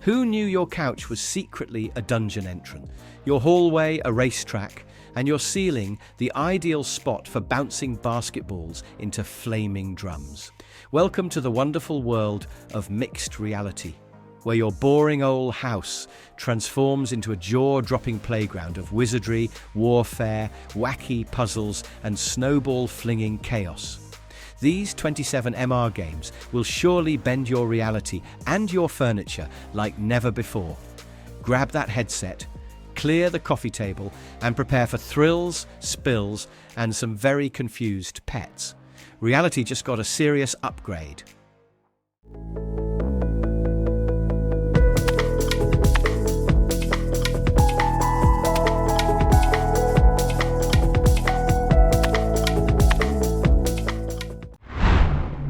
Who knew your couch was secretly a dungeon entrance? Your hallway a racetrack, and your ceiling the ideal spot for bouncing basketballs into flaming drums. Welcome to the wonderful world of mixed reality, where your boring old house transforms into a jaw-dropping playground of wizardry, warfare, wacky puzzles, and snowball-flinging chaos. These 27 MR games will surely bend your reality and your furniture like never before. Grab that headset, clear the coffee table, and prepare for thrills, spills, and some very confused pets. Reality just got a serious upgrade.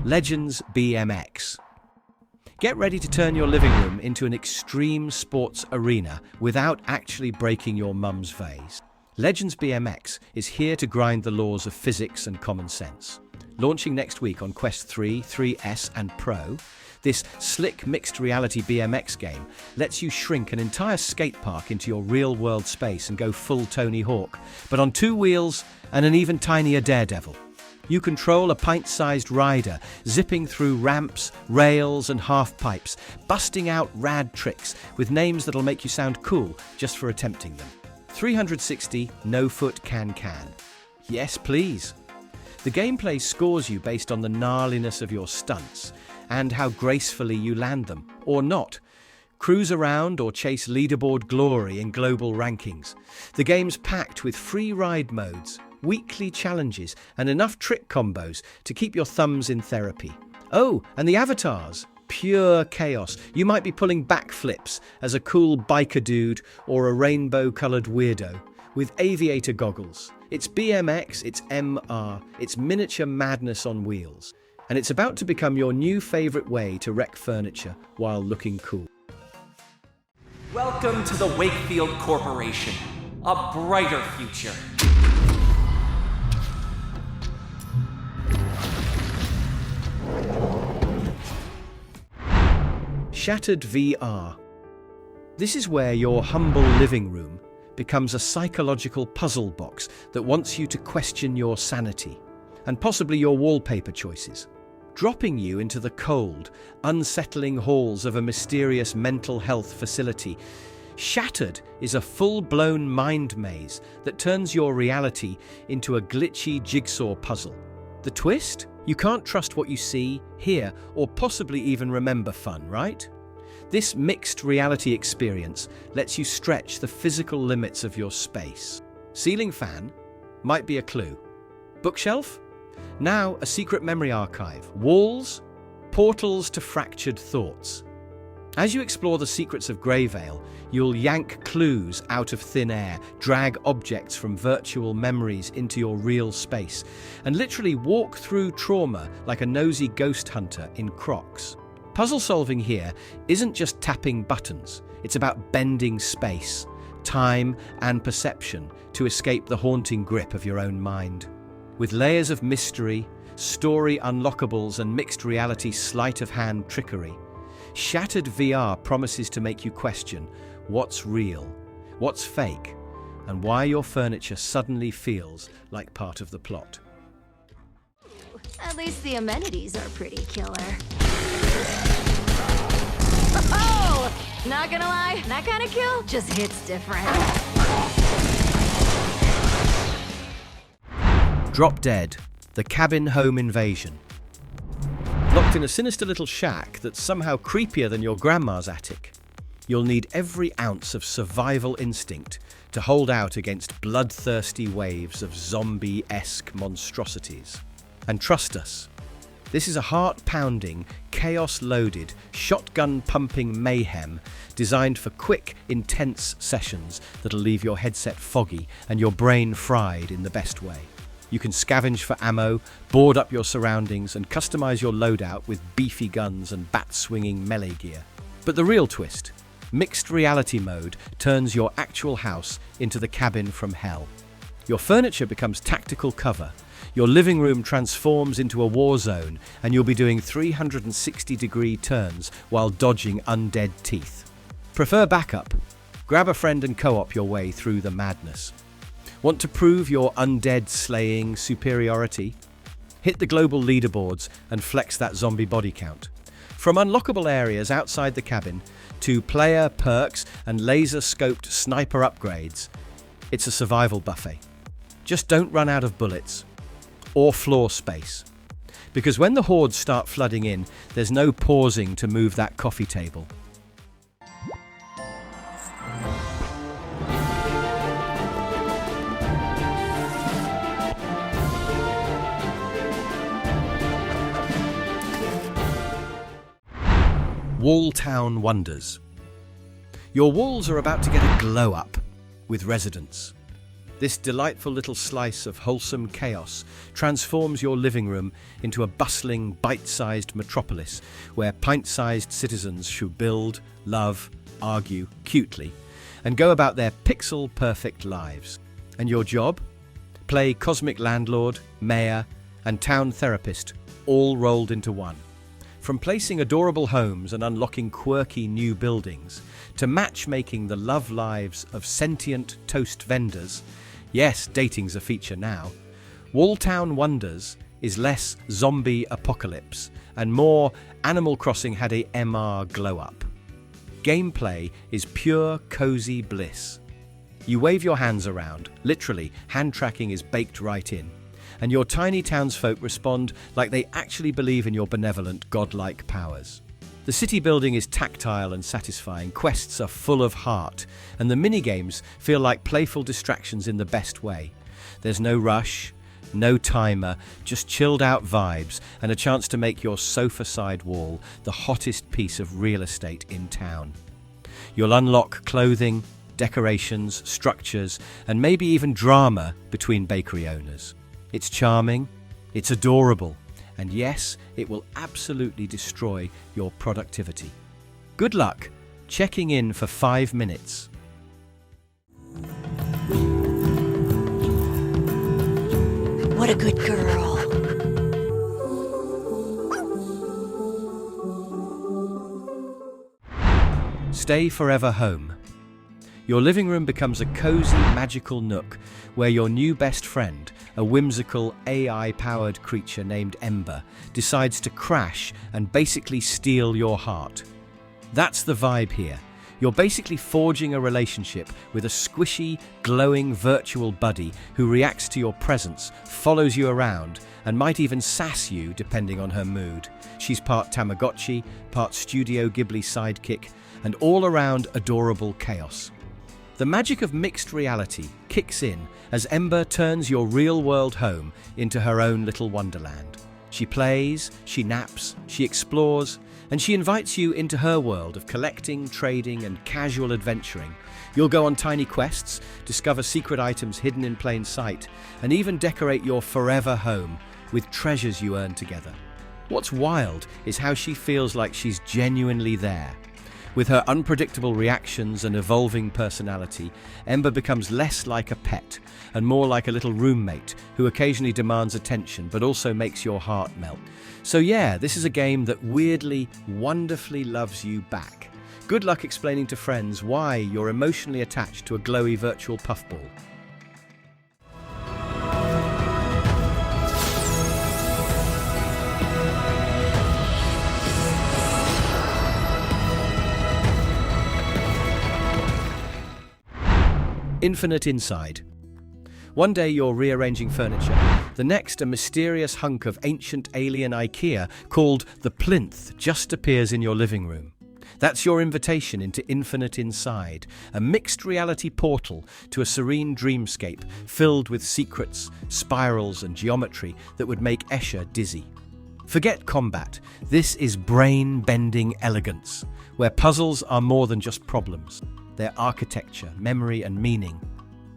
Legends BMX. Get ready to turn your living room into an extreme sports arena without actually breaking your mum's vase. Legends BMX is here to grind the laws of physics and common sense. Launching next week on Quest 3, 3S and Pro, this slick mixed reality BMX game lets you shrink an entire skate park into your real-world space and go full Tony Hawk, but on two wheels and an even tinier Daredevil. You control a pint-sized rider, zipping through ramps, rails and half-pipes, busting out rad tricks with names that'll make you sound cool just for attempting them. 360 no-foot can-can. Yes, please. The gameplay scores you based on the gnarliness of your stunts and how gracefully you land them, or not. Cruise around or chase leaderboard glory in global rankings. The game's packed with free ride modes, weekly challenges, and enough trick combos to keep your thumbs in therapy. Oh, and the avatars. Pure chaos. You might be pulling backflips as a cool biker dude or a rainbow-coloured weirdo with aviator goggles. It's BMX, it's MR, it's miniature madness on wheels. And it's about to become your new favourite way to wreck furniture while looking cool. Welcome to the Wakefield Corporation. A brighter future. Shattered VR. This is where your humble living room becomes a psychological puzzle box that wants you to question your sanity and possibly your wallpaper choices, dropping you into the cold, unsettling halls of a mysterious mental health facility. Shattered is a full-blown mind maze that turns your reality into a glitchy jigsaw puzzle. The twist? You can't trust what you see, hear, or possibly even remember fun, right? This mixed reality experience lets you stretch the physical limits of your space. Ceiling fan might be a clue. Bookshelf? Now a secret memory archive. Walls? Portals to fractured thoughts. As you explore the secrets of Greyvale, you'll yank clues out of thin air, drag objects from virtual memories into your real space, and literally walk through trauma like a nosy ghost hunter in Crocs. Puzzle solving here isn't just tapping buttons, it's about bending space, time, and perception to escape the haunting grip of your own mind. With layers of mystery, story unlockables, and mixed reality sleight-of-hand trickery, Shattered VR promises to make you question what's real, what's fake, and why your furniture suddenly feels like part of the plot. At least the amenities are pretty killer. Oh! Not gonna lie, that kind of kill just hits different. Drop Dead, the cabin home invasion. Locked in a sinister little shack that's somehow creepier than your grandma's attic, you'll need every ounce of survival instinct to hold out against bloodthirsty waves of zombie-esque monstrosities. And trust us, this is a heart-pounding, chaos-loaded, shotgun-pumping mayhem designed for quick, intense sessions that'll leave your headset foggy and your brain fried in the best way. You can scavenge for ammo, board up your surroundings, and customize your loadout with beefy guns and bat-swinging melee gear. But the real twist, mixed reality mode turns your actual house into the cabin from hell. Your furniture becomes tactical cover, your living room transforms into a war zone, and you'll be doing 360-degree turns while dodging undead teeth. Prefer backup? Grab a friend and co-op your way through the madness. Want to prove your undead slaying superiority? Hit the global leaderboards and flex that zombie body count. From unlockable areas outside the cabin to player perks and laser-scoped sniper upgrades, it's a survival buffet. Just don't run out of bullets or floor space. Because when the hordes start flooding in, there's no pausing to move that coffee table. Wall Town Wonders. Your walls are about to get a glow up with residents. This delightful little slice of wholesome chaos transforms your living room into a bustling, bite-sized metropolis where pint-sized citizens should build, love, argue cutely, and go about their pixel-perfect lives. And your job? Play cosmic landlord, mayor, and town therapist, all rolled into one. From placing adorable homes and unlocking quirky new buildings, to matchmaking the love lives of sentient toast vendors, yes, dating's a feature now, Wall Town Wonders is less zombie apocalypse and more Animal Crossing had a MR glow-up. Gameplay is pure cozy bliss. You wave your hands around, literally, hand tracking is baked right in, and your tiny townsfolk respond like they actually believe in your benevolent, godlike powers. The city building is tactile and satisfying, quests are full of heart, and the minigames feel like playful distractions in the best way. There's no rush, no timer, just chilled out vibes and a chance to make your sofa side wall the hottest piece of real estate in town. You'll unlock clothing, decorations, structures, and maybe even drama between bakery owners. It's charming, it's adorable, and yes, it will absolutely destroy your productivity. Good luck checking in for 5 minutes. What a good girl. Stay forever home. Your living room becomes a cozy, magical nook where your new best friend, a whimsical AI-powered creature named Ember, decides to crash and basically steal your heart. That's the vibe here. You're basically forging a relationship with a squishy, glowing virtual buddy who reacts to your presence, follows you around, and might even sass you depending on her mood. She's part Tamagotchi, part Studio Ghibli sidekick, and all-around adorable chaos. The magic of mixed reality kicks in as Ember turns your real-world home into her own little wonderland. She plays, she naps, she explores, and she invites you into her world of collecting, trading, and casual adventuring. You'll go on tiny quests, discover secret items hidden in plain sight, and even decorate your forever home with treasures you earn together. What's wild is how she feels like she's genuinely there. With her unpredictable reactions and evolving personality, Ember becomes less like a pet and more like a little roommate who occasionally demands attention but also makes your heart melt. So yeah, this is a game that weirdly, wonderfully loves you back. Good luck explaining to friends why you're emotionally attached to a glowy virtual puffball. Infinite Inside. One day you're rearranging furniture, the next a mysterious hunk of ancient alien IKEA called the Plinth just appears in your living room. That's your invitation into Infinite Inside, a mixed reality portal to a serene dreamscape filled with secrets, spirals and geometry that would make Escher dizzy. Forget combat, this is brain-bending elegance, where puzzles are more than just problems. Their architecture, memory and meaning.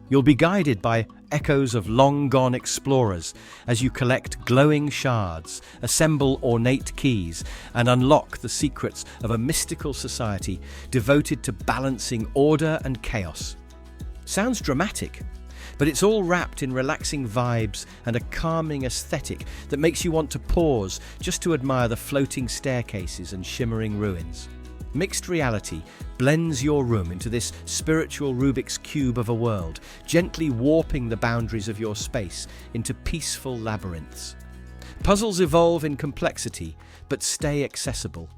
You'll be guided by echoes of long-gone explorers as you collect glowing shards, assemble ornate keys, and unlock the secrets of a mystical society devoted to balancing order and chaos. Sounds dramatic, but it's all wrapped in relaxing vibes and a calming aesthetic that makes you want to pause just to admire the floating staircases and shimmering ruins. Mixed reality blends your room into this spiritual Rubik's Cube of a world, gently warping the boundaries of your space into peaceful labyrinths. Puzzles evolve in complexity, but stay accessible.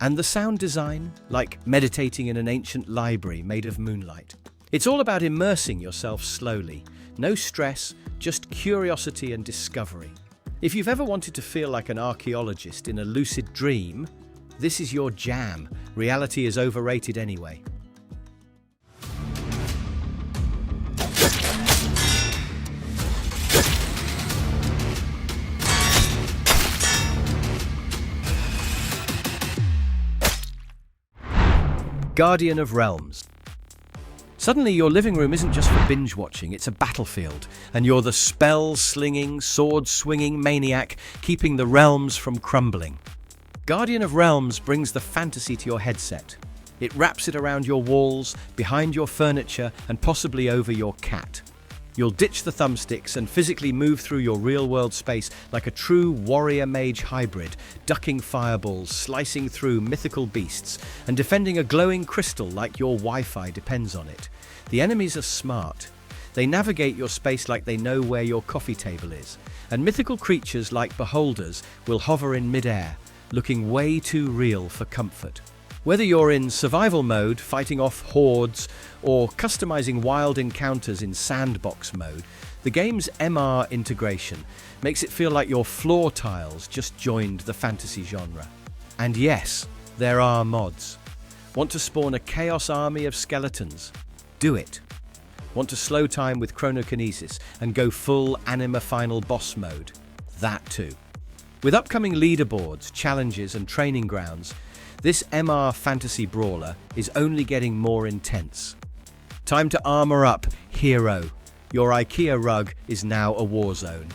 And the sound design, like meditating in an ancient library made of moonlight. It's all about immersing yourself slowly. No stress, just curiosity and discovery. If you've ever wanted to feel like an archaeologist in a lucid dream, this is your jam. Reality is overrated anyway. Guardian of Realms. Suddenly your living room isn't just for binge watching, it's a battlefield, and you're the spell-slinging, sword-swinging maniac keeping the realms from crumbling. Guardian of Realms brings the fantasy to your headset. It wraps it around your walls, behind your furniture, and possibly over your cat. You'll ditch the thumbsticks and physically move through your real-world space like a true warrior-mage hybrid, ducking fireballs, slicing through mythical beasts, and defending a glowing crystal like your Wi-Fi depends on it. The enemies are smart. They navigate your space like they know where your coffee table is. And mythical creatures like beholders will hover in mid-air, looking way too real for comfort. Whether you're in survival mode, fighting off hordes, or customizing wild encounters in sandbox mode, the game's MR integration makes it feel like your floor tiles just joined the fantasy genre. And yes, there are mods. Want to spawn a chaos army of skeletons? Do it. Want to slow time with chronokinesis and go full anima final boss mode? That too. With upcoming leaderboards, challenges and training grounds, this MR fantasy brawler is only getting more intense. Time to armor up, hero. Your IKEA rug is now a war zone.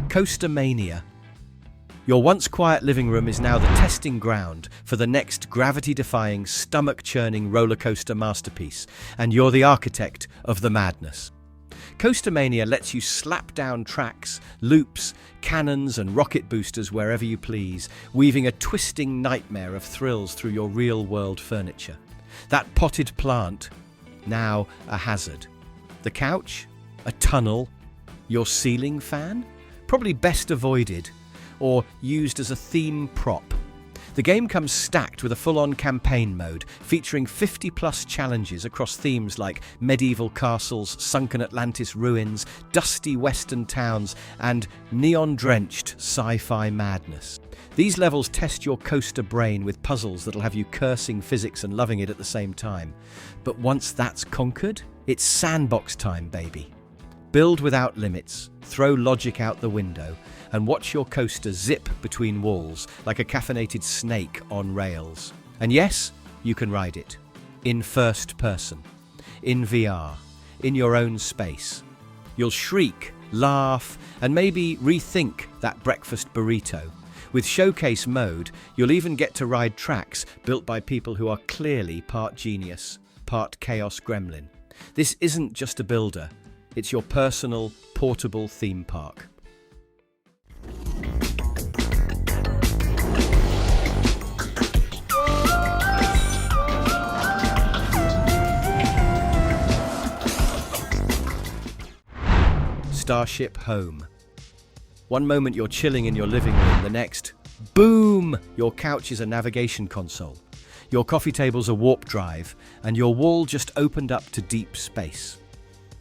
Coastermania. Your once quiet living room is now the testing ground for the next gravity-defying, stomach-churning roller coaster masterpiece, and you're the architect of the madness. Coastermania lets you slap down tracks, loops, cannons and rocket boosters wherever you please, weaving a twisting nightmare of thrills through your real-world furniture. That potted plant, now a hazard. The couch? A tunnel? Your ceiling fan? Probably best avoided, or used as a theme prop. The game comes stacked with a full-on campaign mode, featuring 50-plus challenges across themes like medieval castles, sunken Atlantis ruins, dusty western towns, and neon-drenched sci-fi madness. These levels test your coaster brain with puzzles that'll have you cursing physics and loving it at the same time. But once that's conquered, it's sandbox time, baby. Build without limits, throw logic out the window, and watch your coaster zip between walls like a caffeinated snake on rails. And yes, you can ride it. In first person. In VR. In your own space. You'll shriek, laugh, and maybe rethink that breakfast burrito. With Showcase mode, you'll even get to ride tracks built by people who are clearly part genius, part chaos gremlin. This isn't just a builder. It's your personal, portable theme park. Starship Home. One moment you're chilling in your living room, the next, boom! Your couch is a navigation console. Your coffee table's a warp drive, and your wall just opened up to deep space.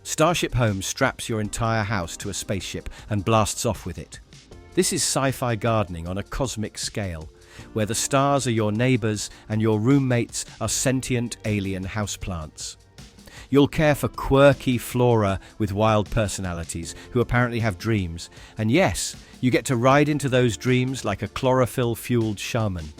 Starship Home straps your entire house to a spaceship and blasts off with it. This is sci-fi gardening on a cosmic scale, where the stars are your neighbors and your roommates are sentient alien houseplants. You'll care for quirky flora with wild personalities who apparently have dreams, and yes, you get to ride into those dreams like a chlorophyll-fueled shaman.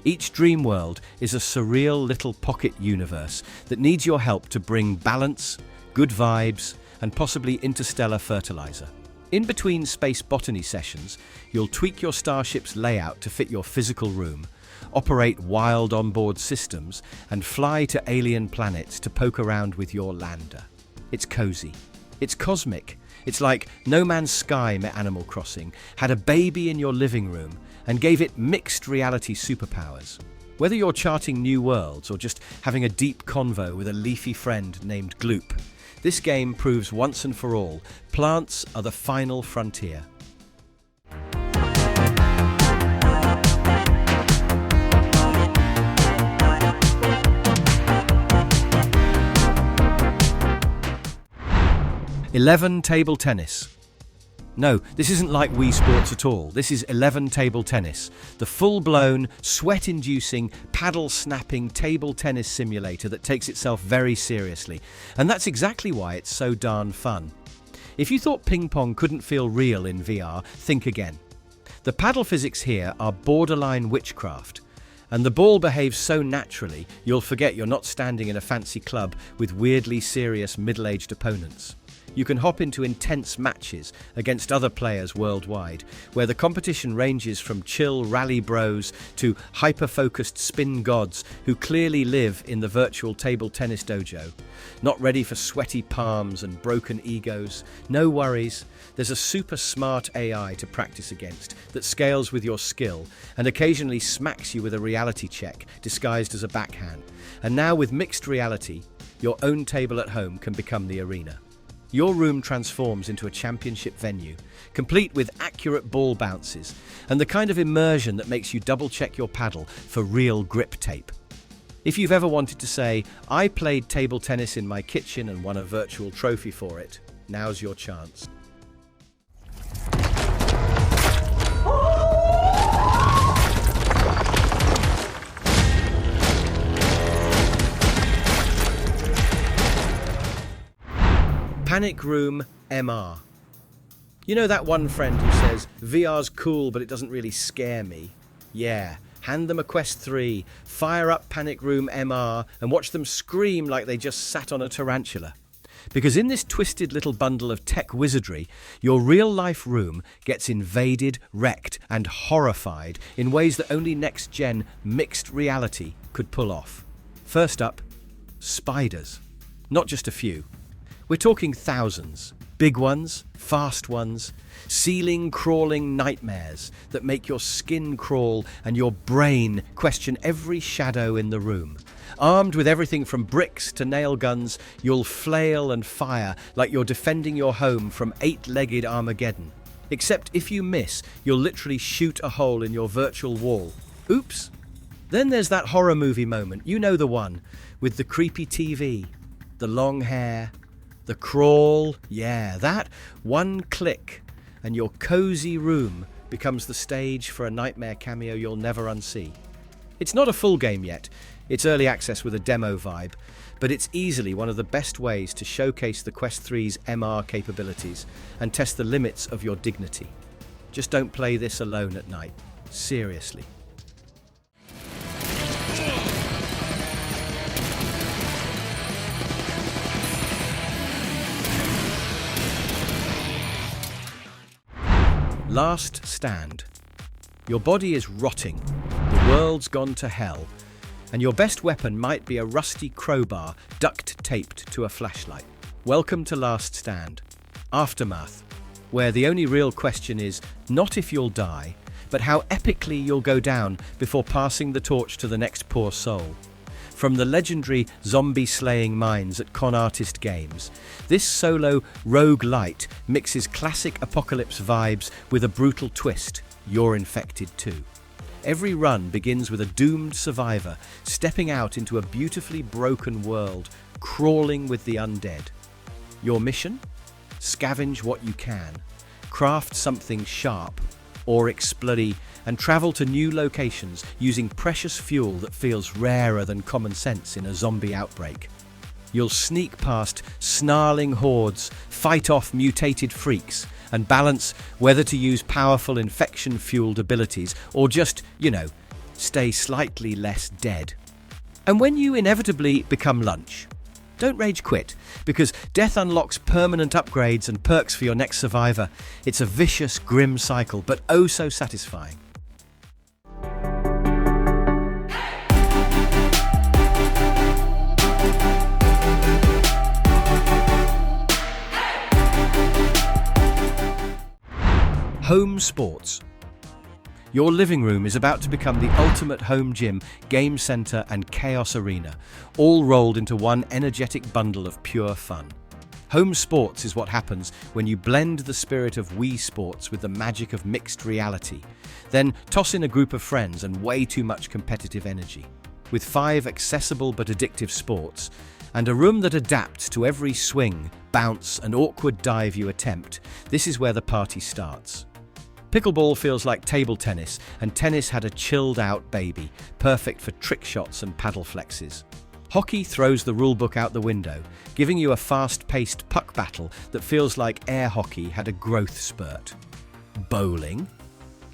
Each dream world is a surreal little pocket universe that needs your help to bring balance, good vibes, and possibly interstellar fertilizer. In between space botany sessions, you'll tweak your starship's layout to fit your physical room, operate wild onboard systems, and fly to alien planets to poke around with your lander. It's cozy. It's cosmic. It's like No Man's Sky met Animal Crossing, had a baby in your living room, and gave it mixed reality superpowers. Whether you're charting new worlds or just having a deep convo with a leafy friend named Gloop, this game proves once and for all, plants are the final frontier. Table tennis. No, this isn't like Wii Sports at all. This is 11 table tennis, the full-blown, sweat-inducing, paddle-snapping table tennis simulator that takes itself very seriously. And that's exactly why it's so darn fun. If you thought ping pong couldn't feel real in VR, think again. The paddle physics here are borderline witchcraft. And the ball behaves so naturally, you'll forget you're not standing in a fancy club with weirdly serious middle-aged opponents. You can hop into intense matches against other players worldwide, where the competition ranges from chill rally bros to hyper-focused spin gods who clearly live in the virtual table tennis dojo. Not ready for sweaty palms and broken egos? No worries. There's a super smart AI to practice against that scales with your skill and occasionally smacks you with a reality check disguised as a backhand. And now with mixed reality, your own table at home can become the arena. Your room transforms into a championship venue, complete with accurate ball bounces and the kind of immersion that makes you double-check your paddle for real grip tape. If you've ever wanted to say, I played table tennis in my kitchen and won a virtual trophy for it, now's your chance. Panic Room MR. You know that one friend who says, VR's cool but it doesn't really scare me? Yeah, hand them a Quest 3, fire up Panic Room MR and watch them scream like they just sat on a tarantula. Because in this twisted little bundle of tech wizardry, your real-life room gets invaded, wrecked and horrified in ways that only next-gen mixed reality could pull off. First up, spiders. Not just a few. We're talking thousands. Big ones, fast ones, ceiling-crawling nightmares that make your skin crawl and your brain question every shadow in the room. Armed with everything from bricks to nail guns, you'll flail and fire like you're defending your home from eight-legged Armageddon. Except if you miss, you'll literally shoot a hole in your virtual wall. Oops! Then there's that horror movie moment, you know the one, with the creepy TV, the long hair, the crawl, yeah, that one click, and your cozy room becomes the stage for a nightmare cameo you'll never unsee. It's not a full game yet, it's early access with a demo vibe, but it's easily one of the best ways to showcase the Quest 3's MR capabilities and test the limits of your dignity. Just don't play this alone at night. Seriously. Last stand. Your body is rotting, the world's gone to hell, and your best weapon might be a rusty crowbar duct-taped to a flashlight. Welcome to Last Stand. Aftermath, where the only real question is not if you'll die, but how epically you'll go down before passing the torch to the next poor soul. From the legendary zombie-slaying minds at Con Artist Games, this solo roguelite mixes classic apocalypse vibes with a brutal twist. You're infected too. Every run begins with a doomed survivor stepping out into a beautifully broken world, crawling with the undead. Your mission? Scavenge what you can, craft something sharp or explodey, and travel to new locations using precious fuel that feels rarer than common sense in a zombie outbreak. You'll sneak past snarling hordes, fight off mutated freaks, and balance whether to use powerful infection-fueled abilities or just, stay slightly less dead. And when you inevitably become lunch, don't rage quit, because death unlocks permanent upgrades and perks for your next survivor. It's a vicious, grim cycle, but oh so satisfying. Home sports. Your living room is about to become the ultimate home gym, game center, and chaos arena, all rolled into one energetic bundle of pure fun. Home sports is what happens when you blend the spirit of Wii Sports with the magic of mixed reality. Then toss in a group of friends and way too much competitive energy. With 5 accessible but addictive sports, and a room that adapts to every swing, bounce, and awkward dive you attempt, this is where the party starts. Pickleball feels like table tennis, and tennis had a chilled-out baby, perfect for trick shots and paddle flexes. Hockey throws the rulebook out the window, giving you a fast-paced puck battle that feels like air hockey had a growth spurt. Bowling?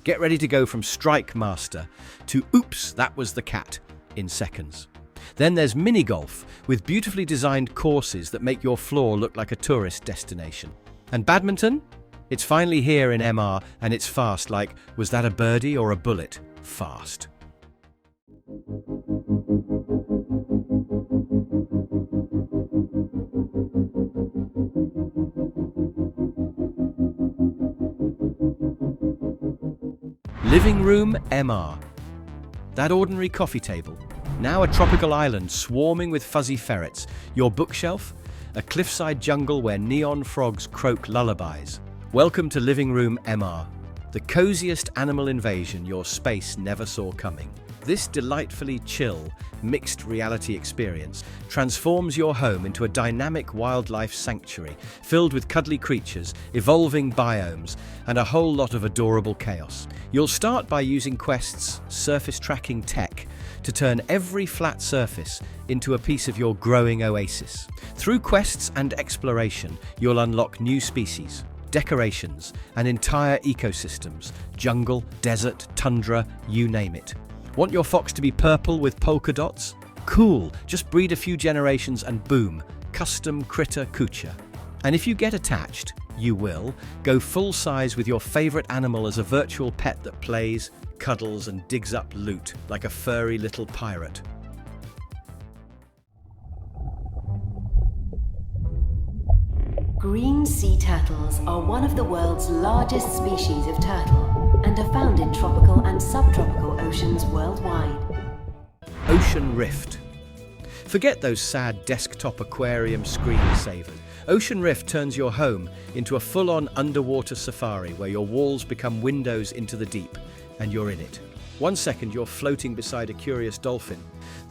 Get ready to go from strike master to oops, that was the cat in seconds. Then there's mini-golf, with beautifully designed courses that make your floor look like a tourist destination. And badminton? It's finally here in MR, and it's fast like, was that a birdie or a bullet? Fast. Living room MR. That ordinary coffee table, now a tropical island swarming with fuzzy ferrets. Your bookshelf, a cliffside jungle where neon frogs croak lullabies. Welcome to Living Room MR, the coziest animal invasion your space never saw coming. This delightfully chill, mixed reality experience transforms your home into a dynamic wildlife sanctuary filled with cuddly creatures, evolving biomes, and a whole lot of adorable chaos. You'll start by using Quest's surface tracking tech to turn every flat surface into a piece of your growing oasis. Through quests and exploration, you'll unlock new species, decorations, and entire ecosystems, jungle, desert, tundra, you name it. Want your fox to be purple with polka dots? Cool, just breed a few generations and boom, custom critter coocher. And if you get attached, you will, go full size with your favorite animal as a virtual pet that plays, cuddles, and digs up loot like a furry little pirate. Green sea turtles are one of the world's largest species of turtle and are found in tropical and subtropical oceans worldwide. Ocean Rift. Forget those sad desktop aquarium screensavers. Ocean Rift turns your home into a full-on underwater safari where your walls become windows into the deep, and you're in it. 1 second you're floating beside a curious dolphin.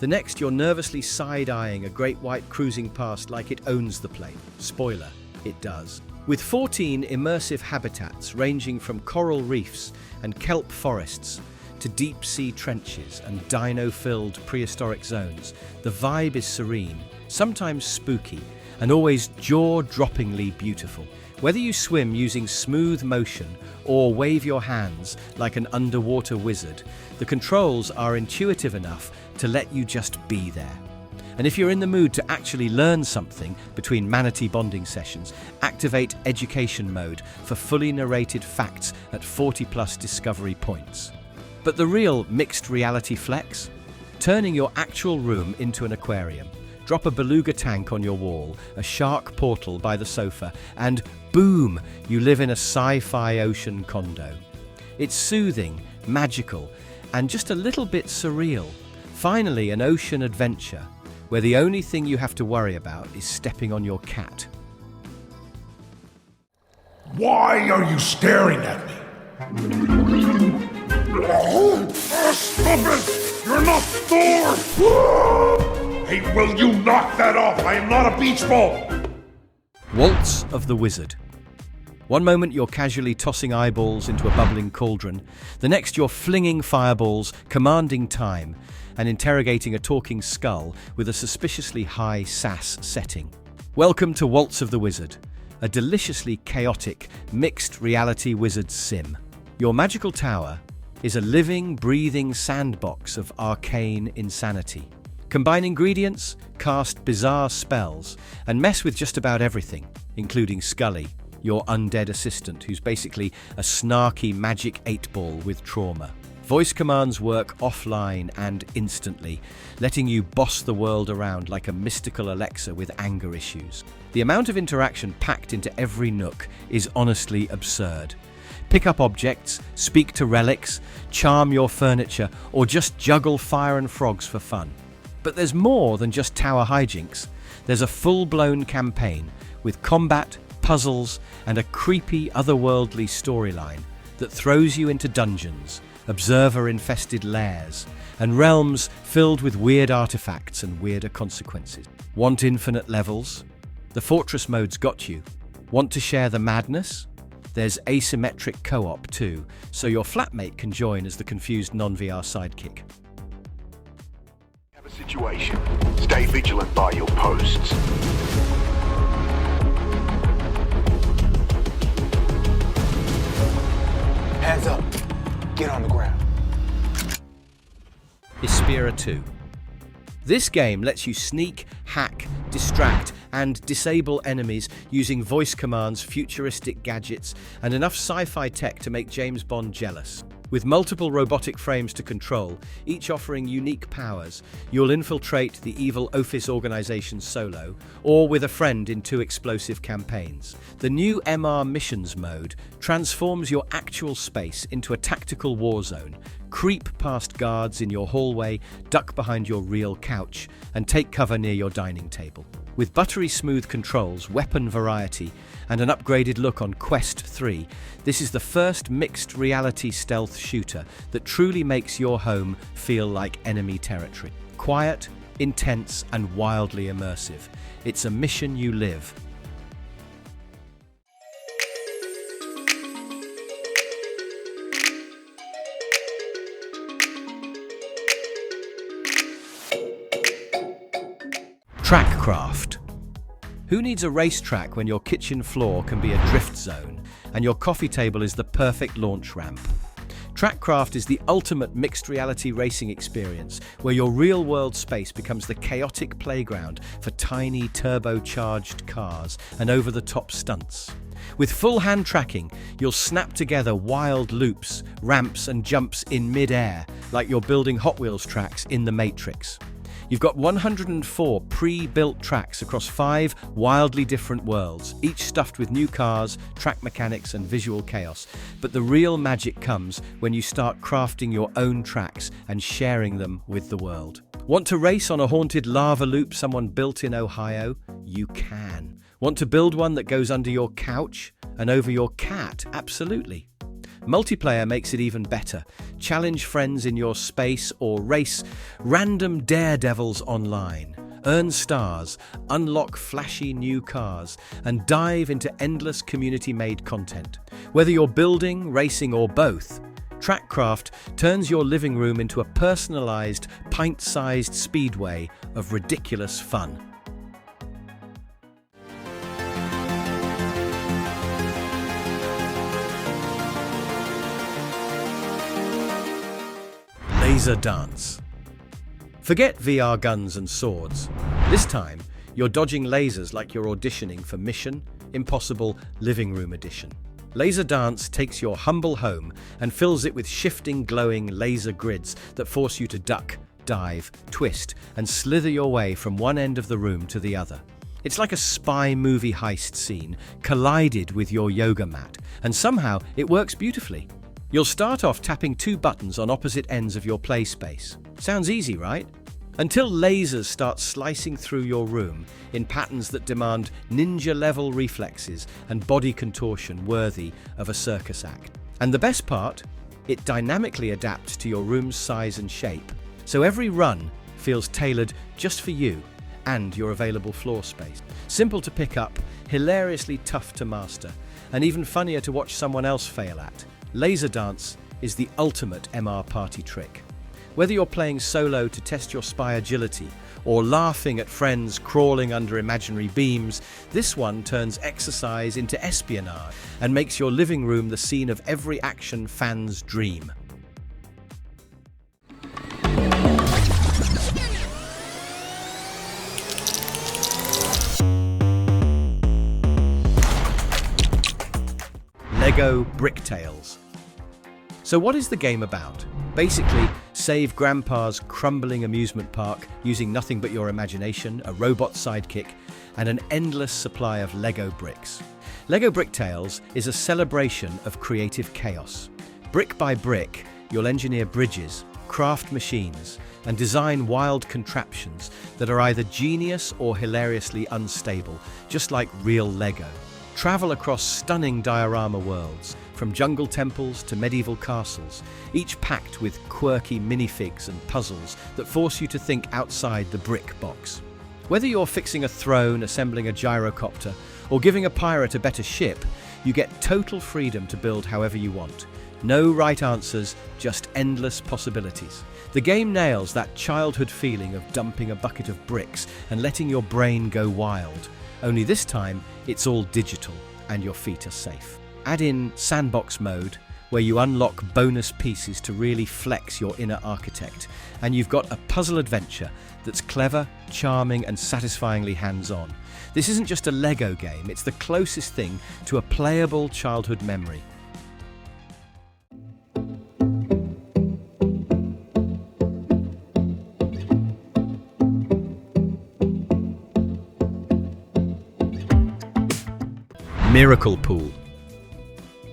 The next you're nervously side-eyeing a great white cruising past like it owns the plane. Spoiler, it does. With 14 immersive habitats ranging from coral reefs and kelp forests to deep-sea trenches and dino-filled prehistoric zones, the vibe is serene, sometimes spooky, and always jaw-droppingly beautiful. Whether you swim using smooth motion or wave your hands like an underwater wizard, the controls are intuitive enough to let you just be there. And if you're in the mood to actually learn something between manatee bonding sessions, activate education mode for fully narrated facts at 40+ discovery points. But the real mixed reality flex? Turning your actual room into an aquarium. Drop a beluga tank on your wall, a shark portal by the sofa, and boom, you live in a sci-fi ocean condo. It's soothing, magical, and just a little bit surreal. Finally, an ocean adventure, where the only thing you have to worry about is stepping on your cat. Why are you staring at me? Stop it! You're not Thor! Hey, will you knock that off? I am not a beach ball! Waltz of the Wizard. One moment you're casually tossing eyeballs into a bubbling cauldron, the next you're flinging fireballs, commanding time, and interrogating a talking skull with a suspiciously high sass setting. Welcome to Waltz of the Wizard, a deliciously chaotic, mixed reality wizard sim. Your magical tower is a living, breathing sandbox of arcane insanity. Combine ingredients, cast bizarre spells, and mess with just about everything, including Scully, your undead assistant who's basically a snarky magic 8-ball with trauma. Voice commands work offline and instantly, letting you boss the world around like a mystical Alexa with anger issues. The amount of interaction packed into every nook is honestly absurd. Pick up objects, speak to relics, charm your furniture, or just juggle fire and frogs for fun. But there's more than just tower hijinks. There's a full-blown campaign with combat, puzzles, and a creepy, otherworldly storyline that throws you into dungeons, observer-infested lairs, and realms filled with weird artifacts and weirder consequences. Want infinite levels? The Fortress mode's got you. Want to share the madness? There's asymmetric co-op too, so your flatmate can join as the confused non-VR sidekick. Have a situation. Stay vigilant by your posts. Hands up. Get on the ground. Espire 2. This game lets you sneak, hack, distract, and disable enemies using voice commands, futuristic gadgets, and enough sci-fi tech to make James Bond jealous. With multiple robotic frames to control, each offering unique powers, you'll infiltrate the evil Office organization solo, or with a friend in 2 explosive campaigns. The new MR Missions mode transforms your actual space into a tactical war zone. Creep past guards in your hallway, duck behind your real couch, and take cover near your dining table. With buttery smooth controls, weapon variety, and an upgraded look on Quest 3, this is the first mixed reality stealth shooter that truly makes your home feel like enemy territory. Quiet, intense, and wildly immersive. It's a mission you live. Trackcraft. Who needs a racetrack when your kitchen floor can be a drift zone and your coffee table is the perfect launch ramp? Trackcraft is the ultimate mixed reality racing experience where your real-world space becomes the chaotic playground for tiny turbocharged cars and over-the-top stunts. With full hand tracking, you'll snap together wild loops, ramps and jumps in mid-air like you're building Hot Wheels tracks in The Matrix. You've got 104 pre-built tracks across 5 wildly different worlds, each stuffed with new cars, track mechanics and visual chaos. But the real magic comes when you start crafting your own tracks and sharing them with the world. Want to race on a haunted lava loop someone built in Ohio? You can. Want to build one that goes under your couch and over your cat? Absolutely. Multiplayer makes it even better. Challenge friends in your space or race random daredevils online. Earn stars, unlock flashy new cars, and dive into endless community-made content. Whether you're building, racing, or both, Trackcraft turns your living room into a personalized, pint-sized speedway of ridiculous fun. Laser dance. Forget VR guns and swords. This time, you're dodging lasers like you're auditioning for Mission Impossible Living Room Edition. Laser dance takes your humble home and fills it with shifting, glowing laser grids that force you to duck, dive, twist, and slither your way from one end of the room to the other. It's like a spy movie heist scene collided with your yoga mat, and somehow it works beautifully. You'll start off tapping 2 buttons on opposite ends of your play space. Sounds easy, right? Until lasers start slicing through your room in patterns that demand ninja-level reflexes and body contortion worthy of a circus act. And the best part? It dynamically adapts to your room's size and shape, so every run feels tailored just for you and your available floor space. Simple to pick up, hilariously tough to master, and even funnier to watch someone else fail at. Laser dance is the ultimate MR party trick. Whether you're playing solo to test your spy agility or laughing at friends crawling under imaginary beams, this one turns exercise into espionage and makes your living room the scene of every action fan's dream. Lego Bricktales. So what is the game about? Basically, Save Grandpa's crumbling amusement park using nothing but your imagination, a robot sidekick, and an endless supply of Lego bricks. Lego Bricktales is a celebration of creative chaos. Brick by brick, you'll engineer bridges, craft machines, and design wild contraptions that are either genius or hilariously unstable, just like real Lego. Travel across stunning diorama worlds, from jungle temples to medieval castles, each packed with quirky minifigs and puzzles that force you to think outside the brick box. Whether you're fixing a throne, assembling a gyrocopter, or giving a pirate a better ship, you get total freedom to build however you want. No right answers, just endless possibilities. The game nails that childhood feeling of dumping a bucket of bricks and letting your brain go wild. Only this time, it's all digital and your feet are safe. Add in sandbox mode, where you unlock bonus pieces to really flex your inner architect, and you've got a puzzle adventure that's clever, charming, and satisfyingly hands-on. This isn't just a Lego game, it's the closest thing to a playable childhood memory. Miracle Pool.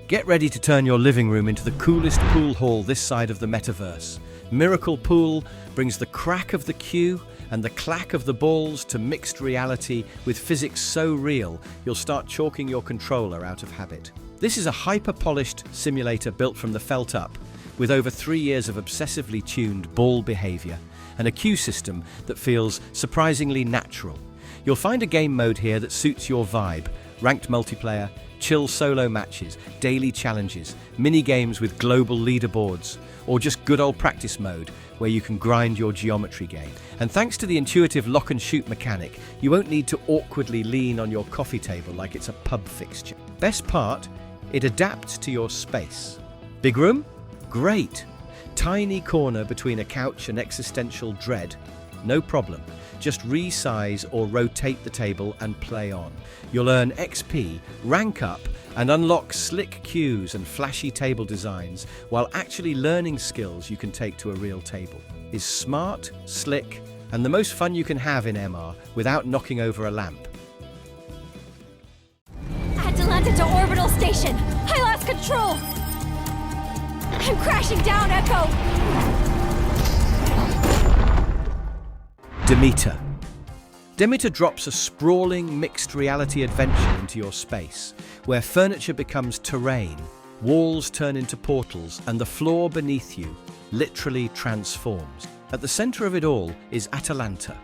Get ready to turn your living room into the coolest pool hall this side of the metaverse. Miracle Pool brings the crack of the cue and the clack of the balls to mixed reality with physics so real you'll start chalking your controller out of habit. This is a hyper-polished simulator built from the felt up, with over 3 years of obsessively tuned ball behavior and a cue system that feels surprisingly natural. You'll find a game mode here that suits your vibe: ranked multiplayer, chill solo matches, daily challenges, mini-games with global leaderboards, or just good old practice mode where you can grind your geometry game. And thanks to the intuitive lock and shoot mechanic, you won't need to awkwardly lean on your coffee table like it's a pub fixture. Best part, it adapts to your space. Big room? Great. Tiny corner between a couch and existential dread? No problem. Just resize or rotate the table and play on. You'll earn XP, rank up, and unlock slick cues and flashy table designs while actually learning skills you can take to a real table. Is smart, slick, and the most fun you can have in MR without knocking over a lamp. I had to land into orbital station. I lost control. I'm crashing down, Echo. Demeter. Demeter drops a sprawling mixed reality adventure into your space, where furniture becomes terrain, walls turn into portals, and the floor beneath you literally transforms. At the center of it all is Atalanta,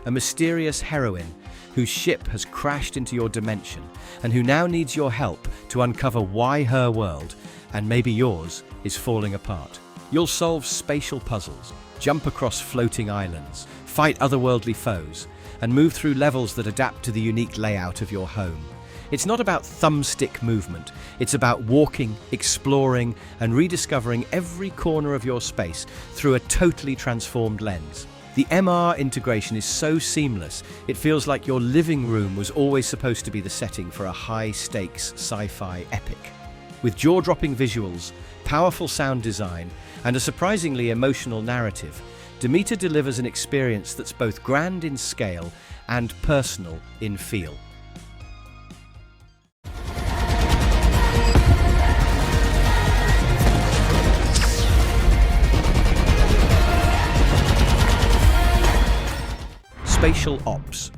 a mysterious heroine whose ship has crashed into your dimension and who now needs your help to uncover why her world, and maybe yours, is falling apart. You'll solve spatial puzzles, jump across floating islands, fight otherworldly foes, and move through levels that adapt to the unique layout of your home. It's not about thumbstick movement, it's about walking, exploring, and rediscovering every corner of your space through a totally transformed lens. The MR integration is so seamless, it feels like your living room was always supposed to be the setting for a high-stakes sci-fi epic. With jaw-dropping visuals, powerful sound design, and a surprisingly emotional narrative, Demeter delivers an experience that's both grand in scale and personal in feel. Spatial Ops.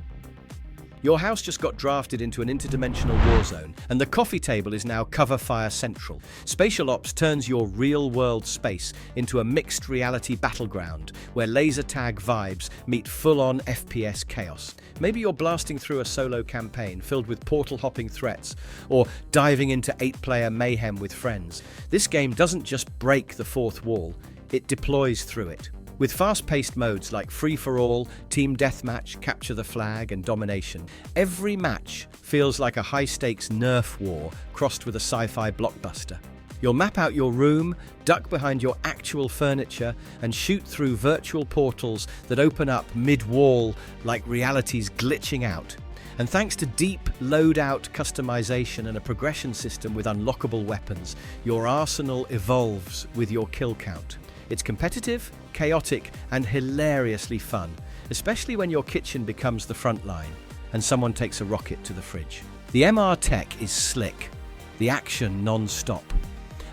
Your house just got drafted into an interdimensional war zone, and the coffee table is now cover fire central. Spatial Ops turns your real-world space into a mixed reality battleground where laser tag vibes meet full-on FPS chaos. Maybe you're blasting through a solo campaign filled with portal-hopping threats, or diving into 8-player mayhem with friends. This game doesn't just break the fourth wall, it deploys through it. With fast-paced modes like free-for-all, team deathmatch, capture the flag, and domination, every match feels like a high-stakes Nerf war crossed with a sci-fi blockbuster. You'll map out your room, duck behind your actual furniture, and shoot through virtual portals that open up mid-wall like reality's glitching out. And thanks to deep loadout customization and a progression system with unlockable weapons, your arsenal evolves with your kill count. It's competitive, chaotic, and hilariously fun, especially when your kitchen becomes the front line and someone takes a rocket to the fridge. The MR tech is slick, the action non-stop.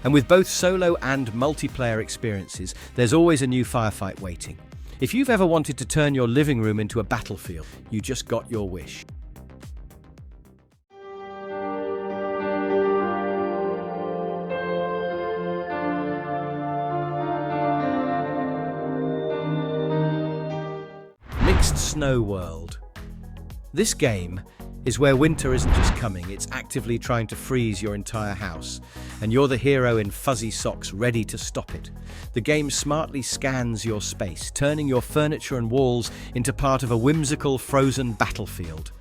And with both solo and multiplayer experiences, there's always a new firefight waiting. If you've ever wanted to turn your living room into a battlefield, you just got your wish. Mixed Snow World. This game is where winter isn't just coming, it's actively trying to freeze your entire house, and you're the hero in fuzzy socks ready to stop it. The game smartly scans your space, turning your furniture and walls into part of a whimsical frozen battlefield.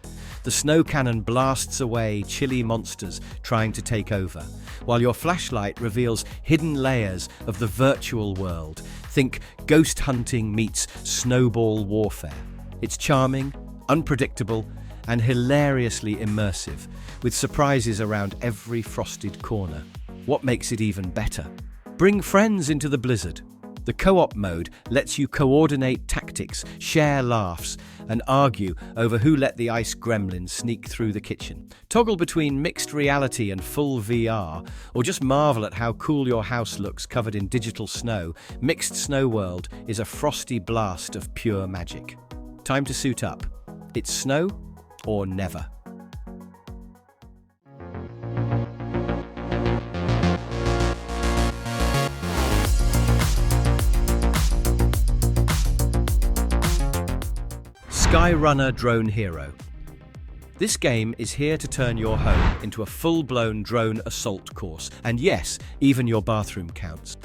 The snow cannon blasts away chilly monsters trying to take over, while your flashlight reveals hidden layers of the virtual world. Think ghost hunting meets snowball warfare. It's charming, unpredictable, and hilariously immersive, with surprises around every frosted corner. What makes it even better? Bring friends into the blizzard. The co-op mode lets you coordinate tactics, share laughs, and argue over who let the ice gremlin sneak through the kitchen. Toggle between mixed reality and full VR, or just marvel at how cool your house looks covered in digital snow. Mixed Snow World is a frosty blast of pure magic. Time to suit up. It's snow or never. Skyrunner Drone Hero. This game is here to turn your home into a full-blown drone assault course, and yes, even your bathroom counts.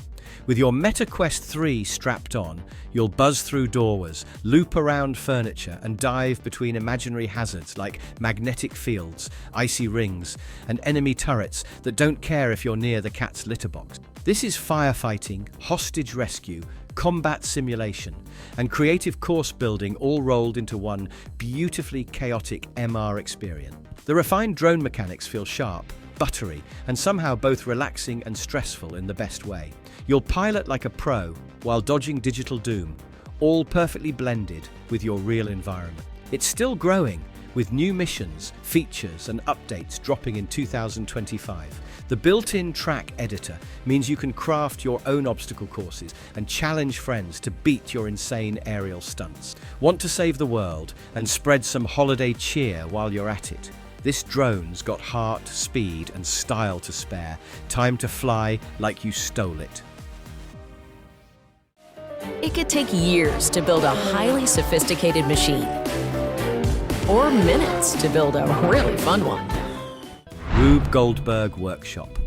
With your Meta Quest 3 strapped on, you'll buzz through doorways, loop around furniture, and dive between imaginary hazards like magnetic fields, icy rings, and enemy turrets that don't care if you're near the cat's litter box. This is firefighting, hostage rescue, combat simulation, and creative course building all rolled into one beautifully chaotic MR experience. The refined drone mechanics feel sharp, buttery, and somehow both relaxing and stressful in the best way. You'll pilot like a pro while dodging digital doom, all perfectly blended with your real environment. It's still growing, with new missions, features, and updates dropping in 2025. The built-in track editor means you can craft your own obstacle courses and challenge friends to beat your insane aerial stunts. Want to save the world and spread some holiday cheer while you're at it? This drone's got heart, speed, and style to spare. Time to fly like you stole it. It could take years to build a highly sophisticated machine, or minutes to build a really fun one. Rube Goldberg Workshop.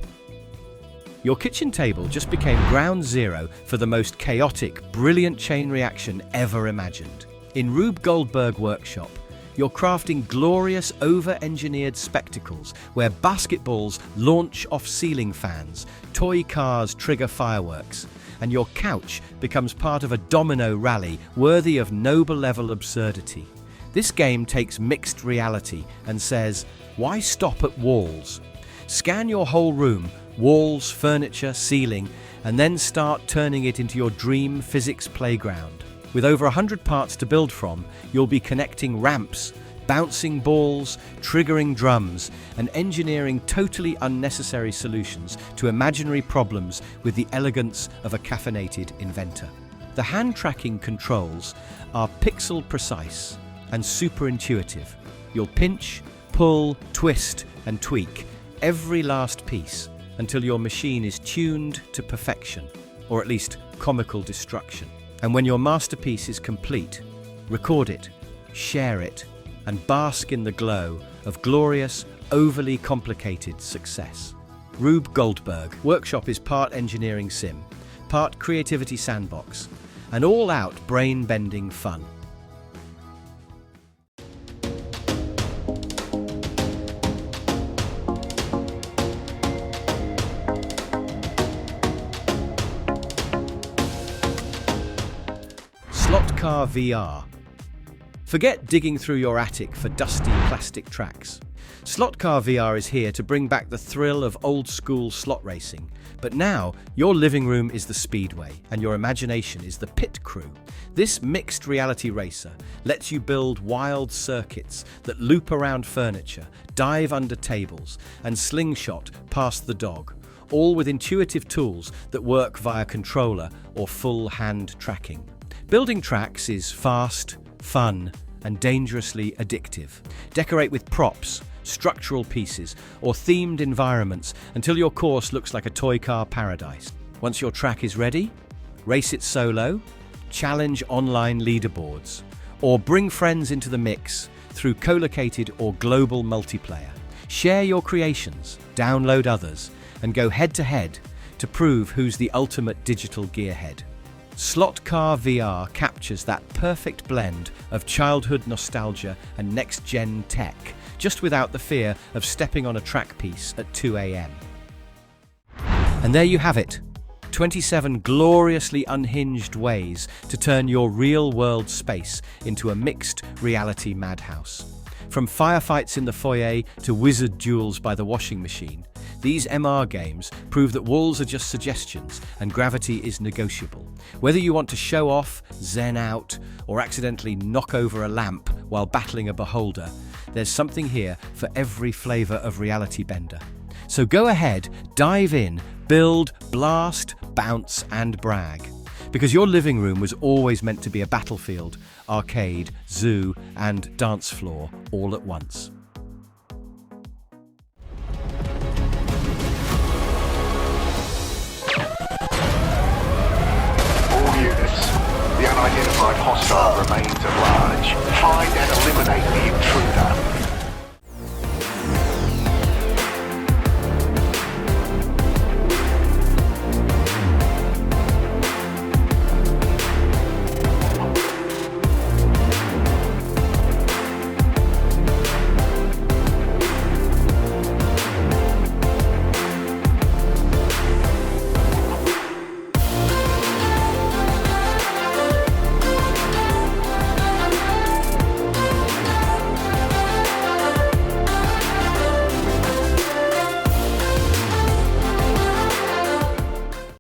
Your kitchen table just became ground zero for the most chaotic, brilliant chain reaction ever imagined. In Rube Goldberg Workshop, you're crafting glorious, over-engineered spectacles where basketballs launch off ceiling fans, toy cars trigger fireworks, and your couch becomes part of a domino rally worthy of Nobel-level absurdity. This game takes mixed reality and says, why stop at walls? Scan your whole room, walls, furniture, ceiling, and then start turning it into your dream physics playground. With over 100 parts to build from, you'll be connecting ramps, bouncing balls, triggering drums, and engineering totally unnecessary solutions to imaginary problems with the elegance of a caffeinated inventor. The hand-tracking controls are pixel-precise and super intuitive. You'll pinch, pull, twist, and tweak every last piece until your machine is tuned to perfection, or at least comical destruction. And when your masterpiece is complete, record it, share it, and bask in the glow of glorious, overly complicated success. Rube Goldberg Workshop is part engineering sim, part creativity sandbox, and all-out brain-bending fun. Slot Car VR. Forget digging through your attic for dusty plastic tracks. Slot Car VR is here to bring back the thrill of old-school slot racing. But now, your living room is the speedway, and your imagination is the pit crew. This mixed reality racer lets you build wild circuits that loop around furniture, dive under tables, and slingshot past the dog, all with intuitive tools that work via controller or full hand tracking. Building tracks is fast, fun, and dangerously addictive. Decorate with props, structural pieces, or themed environments until your course looks like a toy car paradise. Once your track is ready, race it solo, challenge online leaderboards, or bring friends into the mix through co-located or global multiplayer. Share your creations, download others, and go head-to-head to prove who's the ultimate digital gearhead. Slot Car VR captures that perfect blend of childhood nostalgia and next-gen tech, just without the fear of stepping on a track piece at 2 a.m. And there you have it, 27 gloriously unhinged ways to turn your real-world space into a mixed reality madhouse. From firefights in the foyer to wizard duels by the washing machine, these MR games prove that walls are just suggestions and gravity is negotiable. Whether you want to show off, zen out, or accidentally knock over a lamp while battling a beholder, there's something here for every flavor of reality bender. So go ahead, dive in, build, blast, bounce, and brag. Because your living room was always meant to be a battlefield, arcade, zoo, and dance floor all at once. All units, the unidentified hostile remains at large.